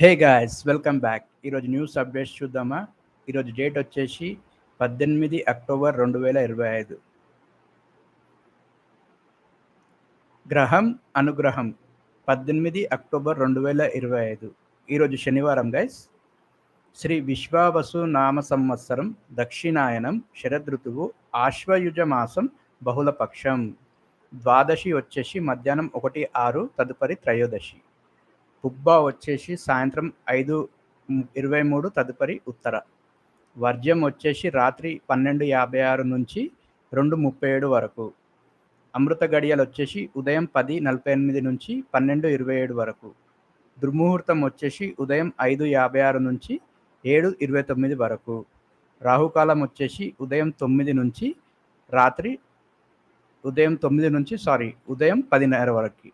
Hey guys, welcome back. ఈరోజు news updates చూద్దామా? ఈరోజు డేట్ వచ్చేసి 18 అక్టోబర్ 2025. గ్రహం అనుగ్రహం 18 అక్టోబర్ 2025. ఈరోజు శనివారం గైస్. శ్రీ విశ్వావసు నామ సంవత్సరం దక్షిణాయనం శరదృతువు ఆశ్వయుజ మాసం బహుళపక్షం. ద్వాదశి వచ్చేసి మధ్యాహ్నం 1:06, తదుపరి త్రయోదశి. పుబ్బా వచ్చేసి సాయంత్రం 5:23, తదుపరి ఉత్తర. వర్జ్యం వచ్చేసి రాత్రి 12:56 నుంచి 2:37 వరకు. అమృత గడియలు వచ్చేసి ఉదయం 10:48 నుంచి 12:27 వరకు. దుర్ముహూర్తం వచ్చేసి ఉదయం 5:56 నుంచి 7:29 వరకు. రాహుకాలం వచ్చేసి ఉదయం 9 నుంచి ఉదయం 10:30 వరకు.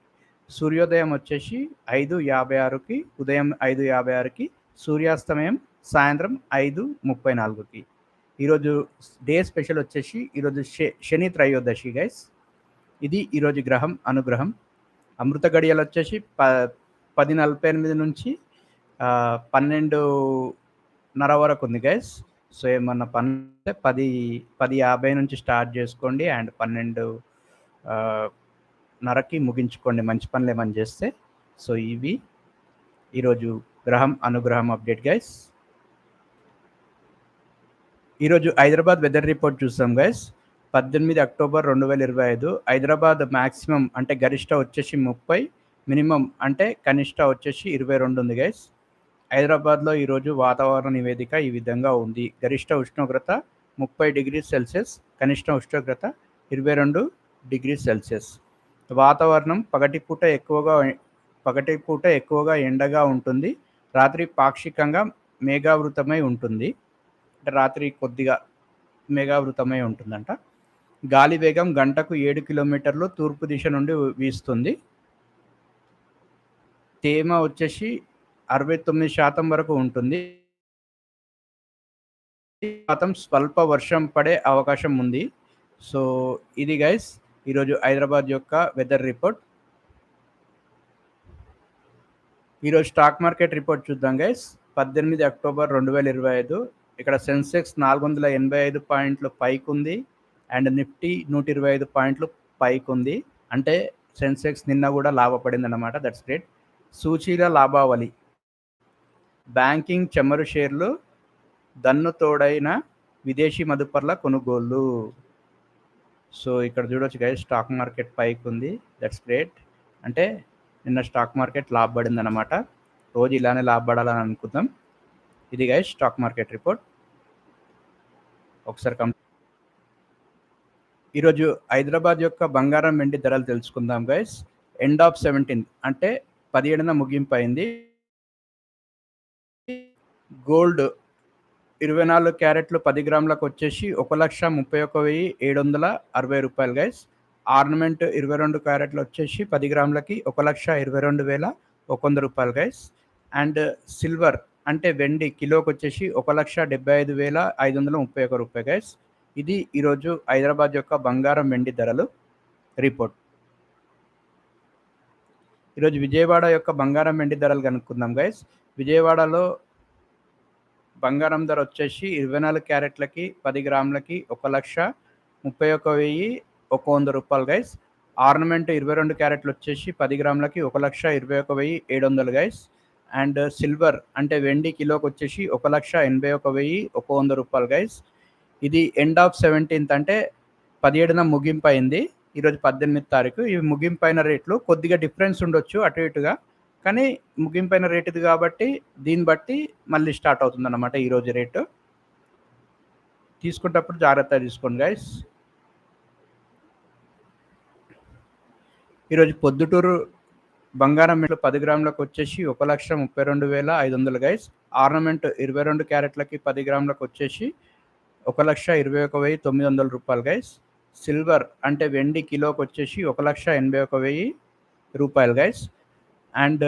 సూర్యోదయం వచ్చేసి 5:56కి, ఉదయం 5:56కి. సూర్యాస్తమయం సాయంత్రం 5:34కి. ఈరోజు డే స్పెషల్ వచ్చేసి ఈరోజు శని త్రయోదశి గైస్. ఇది ఈరోజు గ్రహం అనుగ్రహం. అమృత గడియలు వచ్చేసి 10:48 నుంచి 12:30 వరకు ఉంది గైస్. సో ఏమన్నా పని 10:50 నుంచి స్టార్ట్ చేసుకోండి అండ్ 12:30కి ముగించుకోండి, మంచి పనులు ఏమని చేస్తే. సో ఇవి ఈరోజు గ్రహం అనుగ్రహం అప్డేట్ గైస్. ఈరోజు హైదరాబాద్ వెదర్ రిపోర్ట్ చూస్తాం గైస్. 18 అక్టోబర్ 2025. హైదరాబాద్ మ్యాక్సిమం అంటే గరిష్ట వచ్చేసి 30, మినిమం అంటే కనిష్ట వచ్చేసి 22 ఉంది గైస్. హైదరాబాద్లో ఈరోజు వాతావరణ నివేదిక ఈ విధంగా ఉంది. గరిష్ట ఉష్ణోగ్రత 30 డిగ్రీ సెల్సియస్, కనిష్ట ఉష్ణోగ్రత 22 డిగ్రీ సెల్సియస్. వాతావరణం పగటిపూట ఎక్కువగా ఎండగా ఉంటుంది. రాత్రి పాక్షికంగా మేఘావృతమై ఉంటుంది. అంటే రాత్రి కొద్దిగా మేఘావృతమై ఉంటుందంట. గాలి వేగం గంటకు 7 కిలోమీటర్లు తూర్పు దిశ నుండి వీస్తుంది. తేమ వచ్చేసి 69% వరకు ఉంటుంది. స్వల్ప వర్షం పడే అవకాశం ఉంది. సో ఇది గైస్ ఈరోజు హైదరాబాద్ యొక్క వెదర్ రిపోర్ట్. ఈరోజు స్టాక్ మార్కెట్ రిపోర్ట్ చూద్దాం గైస్. 18 అక్టోబర్ 2025. ఇక్కడ సెన్సెక్స్ 485 పాయింట్లు పైకి ఉంది అండ్ నిఫ్టీ 125 పాయింట్లు పైకి ఉంది. అంటే సెన్సెక్స్ నిన్న కూడా లాభపడింది అన్నమాట. That's great. సూచీల లాభావళి. బ్యాంకింగ్ చమురు షేర్లు దన్ను తోడైన విదేశీ మదుపర్ల కొనుగోళ్ళు. సో ఇక్కడ చూడొచ్చు గైస్, స్టాక్ మార్కెట్ పైకి ఉంది. That's great. అంటే నిన్న స్టాక్ మార్కెట్ లాభపడింది అనమాట. రోజు ఇలానే లాభపడాలని అనుకుందాం. ఇది గైస్ స్టాక్ మార్కెట్ రిపోర్ట్. ఒకసారి ఈరోజు హైదరాబాద్ యొక్క బంగారం వెండి ధరలు తెలుసుకుందాం గైస్. ఎండ్ ఆఫ్ 17 అంటే 17న ముగింపు అయింది. గోల్డ్ 24 క్యారెట్లు 10 గ్రాములకు వచ్చేసి 1,31,760 రూపాయలు గైస్. ఆర్నమెంట్ 22 క్యారెట్లు వచ్చేసి 10 గ్రాములకి 1,22,100 రూపాయలు గైస్. అండ్ సిల్వర్ అంటే వెండి కిలోకి వచ్చేసి 1,75,531 రూపాయలు గైస్. ఇది ఈరోజు హైదరాబాద్ యొక్క బంగారం వెండి ధరలు రిపోర్ట్. ఈరోజు విజయవాడ యొక్క బంగారం వెండి ధరలు కనుక్కుందాం గైస్. విజయవాడలో బంగారం ధర వచ్చేసి 24 క్యారెట్లకి 10 గ్రాములకి 1,31,100 రూపాయలు గైస్. ఆర్నమెంట్ 22 క్యారెట్లు వచ్చేసి 10 గ్రాములకి 1,21,700 గైస్. అండ్ సిల్వర్ అంటే వెండి కిలోకి వచ్చేసి 1,81,100 రూపాయలు గైస్. ఇది ఎండ్ ఆఫ్ 17 అంటే 17న ముగింపు అయింది. ఈరోజు 18 తారీఖు. ఇవి ముగింపైన రేట్లు కొద్దిగా డిఫరెన్స్ ఉండొచ్చు అటు ఇటుగా, కానీ ముగింపైన రేట్ ఇది కాబట్టి దీన్ని బట్టి మళ్ళీ స్టార్ట్ అవుతుంది అన్నమాట. ఈరోజు రేటు తీసుకునేటప్పుడు జాగ్రత్తగా తీసుకోండి గైస్. ఈరోజు పొద్దుటూరు బంగారం 10 గ్రాములకు వచ్చేసి 1,32,500 గైస్. ఆర్నమెంట్ 22 క్యారెట్లకి 10 గ్రాములకు వచ్చేసి 1,21,900 రూపాయలు గైస్. సిల్వర్ అంటే వెండి కిలోకి వచ్చేసి 1,81,000 రూపాయలు గైస్. అండ్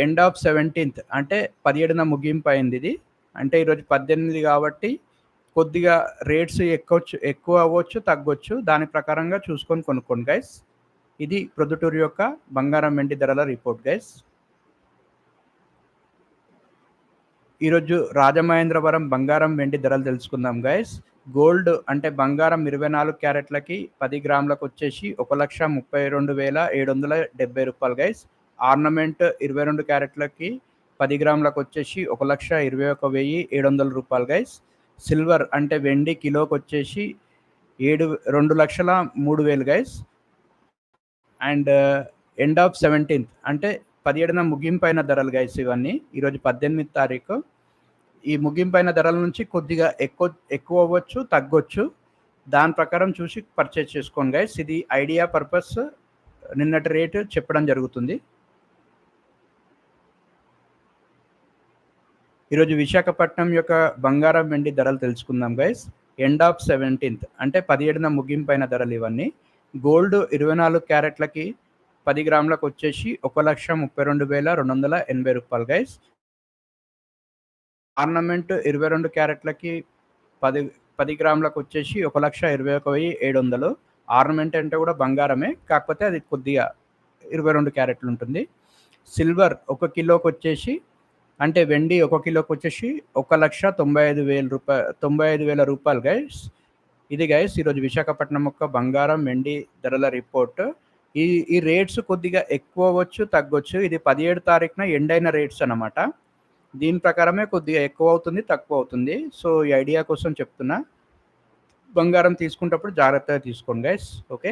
ఎండ్ ఆఫ్ 17 అంటే 17న ముగింపు అయింది ఇది. అంటే ఈరోజు 18 కాబట్టి కొద్దిగా రేట్స్ ఎక్కువ అవ్వచ్చు, తగ్గొచ్చు. దాని ప్రకారంగా చూసుకొని కొనుక్కోండి గైస్. ఇది ప్రొద్దుటూరు యొక్క బంగారం వెండి ధరల రిపోర్ట్ గైస్. ఈరోజు రాజమహేంద్రవరం బంగారం వెండి ధరలు తెలుసుకుందాం గైస్. గోల్డ్ అంటే బంగారం 24 క్యారెట్లకి 10 గ్రాములకు వచ్చేసి 1,32,770 రూపాయలు గైస్. ఆర్నమెంట్ 22 క్యారెట్లకి 10 గ్రాములకు వచ్చేసి 1,21,700 రూపాయలు గైస్. సిల్వర్ అంటే వెండి కిలోకి వచ్చేసి 2,03,000 guys. And end of 17th అంటే 17న ముగింపైన ధరలు గైస్. ఇవన్నీ ఈరోజు 18 తారీఖు. ఈ ముగింపైన ధరల నుంచి కొద్దిగా ఎక్కువ అవ్వచ్చు, తగ్గొచ్చు. దాని ప్రకారం చూసి పర్చేజ్ చేసుకోండి గైస్. ఇది ఐడియా పర్పస్ నిన్నటి రేటు చెప్పడం జరుగుతుంది. ఈరోజు విశాఖపట్నం యొక్క బంగారం వెండి ధరలు తెలుసుకుందాం గైస్. ఎండ్ ఆఫ్ 17th అంటే 17న ముగింపైన ధరలు ఇవన్నీ. గోల్డ్ 24 క్యారెట్లకి 10 గ్రాములకు వచ్చేసి 1,32,280 రూపాయలు గైస్. ఆర్నమెంట్ 22 క్యారెట్లకి 10 గ్రాములకు వచ్చేసి 1,21,700. ఆర్నమెంట్ అంటే కూడా బంగారమే, కాకపోతే అది కొద్దిగా 22 క్యారెట్లు ఉంటుంది. సిల్వర్ 1 కిలోకి వచ్చేసి అంటే వెండి 1 కిలోకి వచ్చేసి 1,95,000 రూపాయలు గైస్. ఇది గైస్ ఈరోజు విశాఖపట్నం యొక్క బంగారం వెండి ధరల రిపోర్ట్. ఈ రేట్స్ కొద్దిగా ఎక్కువ అవ్వచ్చు, తగ్గొచ్చు. ఇది 17 తారీఖున ఎండ్ అయిన రేట్స్ అన్నమాట. దీని ప్రకారమే కొద్దిగా ఎక్కువ అవుతుంది, తక్కువ అవుతుంది. సో ఈ ఐడియా కోసం చెప్తున్నా. బంగారం తీసుకునేటప్పుడు జాగ్రత్తగా తీసుకోండి గైస్. ఓకే.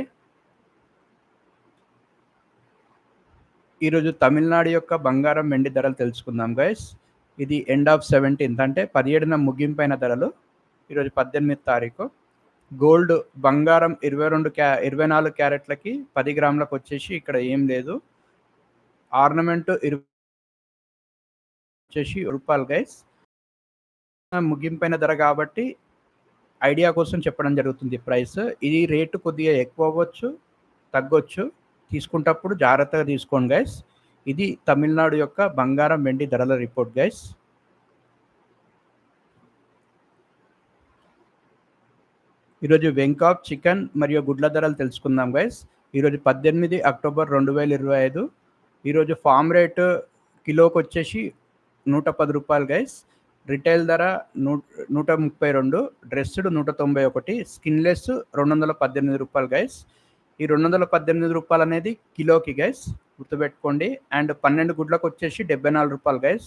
ఈరోజు తమిళనాడు యొక్క బంగారం వెండి ధరలు తెలుసుకుందాం గైస్. ఇది ఎండ్ ఆఫ్ 17th అంటే 17న ముగింపైన ధరలు. ఈరోజు 18 తారీఖు. గోల్డ్ బంగారం 24 క్యారెట్లకి 10 గ్రాములకు వచ్చేసి ఇక్కడ ఏం లేదు. ఆర్నమెంట్ వచ్చేసి రూపాయలు గైస్. ముగింపైన ధర కాబట్టి ఐడియా కోసం చెప్పడం జరుగుతుంది ప్రైస్. ఇది రేటు కొద్దిగా ఎక్కువ అవ్వచ్చు, తగ్గొచ్చు. తీసుకునేటప్పుడు జాగ్రత్తగా తీసుకోండి గైస్. ఇది తమిళనాడు యొక్క బంగారం వెండి ధరల రిపోర్ట్ గైస్. ఈరోజు వెంకాప్ చికెన్ మరియు గుడ్ల ధరలు తెలుసుకుందాం గైస్. ఈరోజు 18 అక్టోబర్ 2025. ఈరోజు ఫామ్ రేటు కిలోకి వచ్చేసి 110 రూపాయలు గైస్. రిటైల్ ధర 132, డ్రెస్డ్ 191, స్కిన్లెస్ 218 రూపాయలు గైస్. ఈ 218 రూపాయలు అనేది కిలోకి గైస్, గుర్తుపెట్టుకోండి. అండ్ 12 గుడ్లకు వచ్చేసి 74 రూపాయలు గైస్.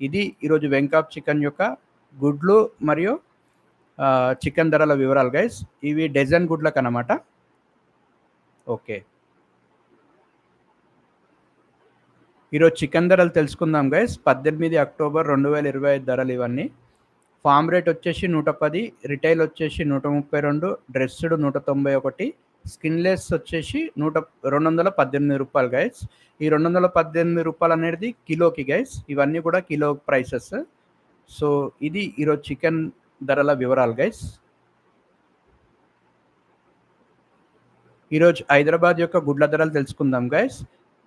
ఇది ఈరోజు వెంకాప్ చికెన్ యొక్క గుడ్లు మరియు చికెన్ ధరల వివరాలు గైస్. ఇవి డజన్ గుడ్లకు అన్నమాట. ఓకే. ఈరోజు చికెన్ ధరలు తెలుసుకుందాం గైస్. 18 అక్టోబర్ 2025 ధరలు ఇవన్నీ. ఫామ్ రేట్ వచ్చేసి 110, రిటైల్ వచ్చేసి 132, డ్రెస్డ్ 191, స్కిన్లెస్ వచ్చేసి 218 రూపాయలు గైస్. ఈ 218 రూపాయలు అనేది కిలోకి గైస్. ఇవన్నీ కూడా కిలో ప్రైసెస్. సో ఇది ఈరోజు చికెన్ ధరల వివరాలు గైస్. ఈరోజు హైదరాబాద్ యొక్క గుడ్ల ధరలు తెలుసుకుందాం గైస్.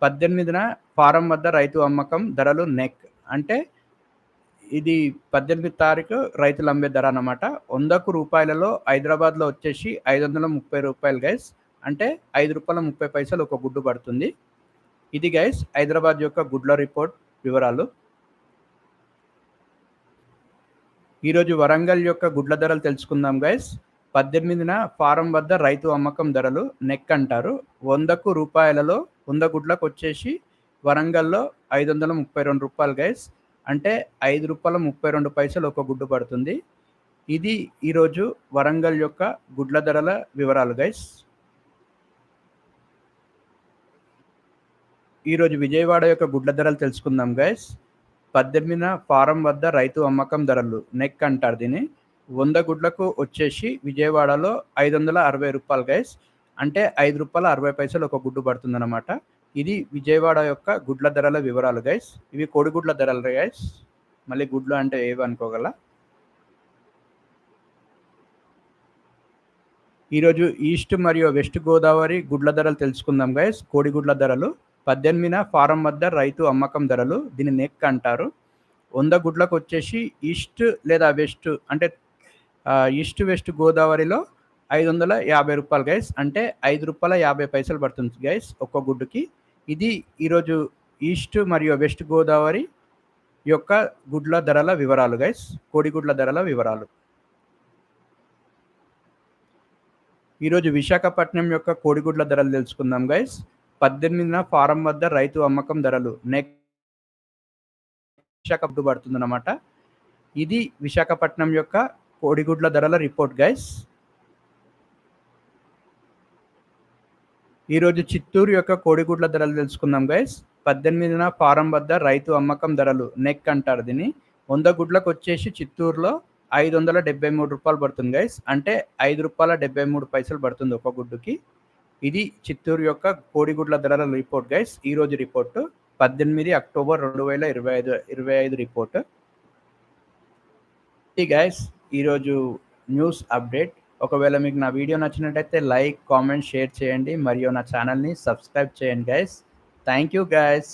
18న ఫారం వద్ద రైతు అమ్మకం ధరలు నెక్ అంటే ఇది 18 తారీఖు రైతులు అమ్మే ధర అన్నమాట. 100 రూపాయలలో హైదరాబాద్లో వచ్చేసి 530 రూపాయలు గైస్. అంటే ₹5.30 ఒక గుడ్డు పడుతుంది. ఇది గైస్ హైదరాబాద్ యొక్క గుడ్ల రిపోర్ట్ వివరాలు. ఈరోజు వరంగల్ యొక్క గుడ్ల ధరలు తెలుసుకుందాం గైస్. 18న ఫారం వద్ద రైతు అమ్మకం ధరలు నెక్ అంటారు. 100 రూపాయలలో 100 గుడ్లకు వచ్చేసి వరంగల్లో 532 రూపాయలు గైస్. అంటే ₹5.32 ఒక గుడ్డు పడుతుంది. ఇది ఈరోజు వరంగల్ యొక్క గుడ్ల ధరల వివరాలు గైస్. ఈరోజు విజయవాడ యొక్క గుడ్ల ధరలు తెలుసుకుందాం గైస్. 18న ఫారం వద్ద రైతు అమ్మకం ధరలు నెక్ అంటారు దీన్ని. 100 గుడ్లకు వచ్చేసి విజయవాడలో 560 రూపాయలు గైస్. అంటే ₹5.60 ఒక గుడ్డు పడుతుంది అన్నమాట. ఇది విజయవాడ యొక్క గుడ్ల ధరల వివరాలు గైస్. ఇవి కోడిగుడ్ల ధరలు గైస్. మళ్ళీ గుడ్లు అంటే ఏవి అనుకోగల. ఈరోజు ఈస్ట్ మరియు వెస్ట్ గోదావరి గుడ్ల ధరలు తెలుసుకుందాం గైస్. కోడిగుడ్ల ధరలు 18న ఫారం వద్ద రైతు అమ్మకం ధరలు దీన్ని నెక్ అంటారు. 100 గుడ్లకు వచ్చేసి ఈస్ట్ లేదా వెస్ట్ అంటే ఈస్ట్ వెస్ట్ గోదావరిలో 550 రూపాయలు గైస్. అంటే ₹5.50 పడుతుంది గైస్ ఒక్క గుడ్డుకి. ఇది ఈరోజు ఈస్ట్ మరియు వెస్ట్ గోదావరి ఈ యొక్క గుడ్ల ధరల వివరాలు గైస్, కోడిగుడ్ల ధరల వివరాలు. ఈరోజు విశాఖపట్నం యొక్క కోడిగుడ్ల ధరలు తెలుసుకుందాం గైస్. 18న ఫారం వద్ద రైతు అమ్మకం ధరలు విశాఖ పడుతుందన్నమాట. ఇది విశాఖపట్నం యొక్క కోడిగుడ్ల ధరల రిపోర్ట్ గైస్. ఈరోజు చిత్తూరు యొక్క కోడిగుడ్ల ధరలు తెలుసుకుందాం గైస్. 18న ఫారం వద్ద రైతు అమ్మకం ధరలు నెక్ అంటారు దీన్ని. 100 గుడ్లకు వచ్చేసి చిత్తూరులో 573 రూపాయలు పడుతుంది గైస్. అంటే ₹5.73 పడుతుంది ఒక గుడ్డుకి. ఇది చిత్తూరు యొక్క కోడిగుడ్ల ధరల రిపోర్ట్ గైస్. ఈరోజు రిపోర్టు 18 అక్టోబర్ 2025 రిపోర్ట్. ఇది గైస్ ఈరోజు న్యూస్ అప్డేట్. ఒకవేళ మీకు నా వీడియో నచ్చినట్టయితే లైక్, కామెంట్, షేర్ చేయండి మరియు నా ఛానల్ని సబ్స్క్రైబ్ చేయండి గైస్. Thank you guys.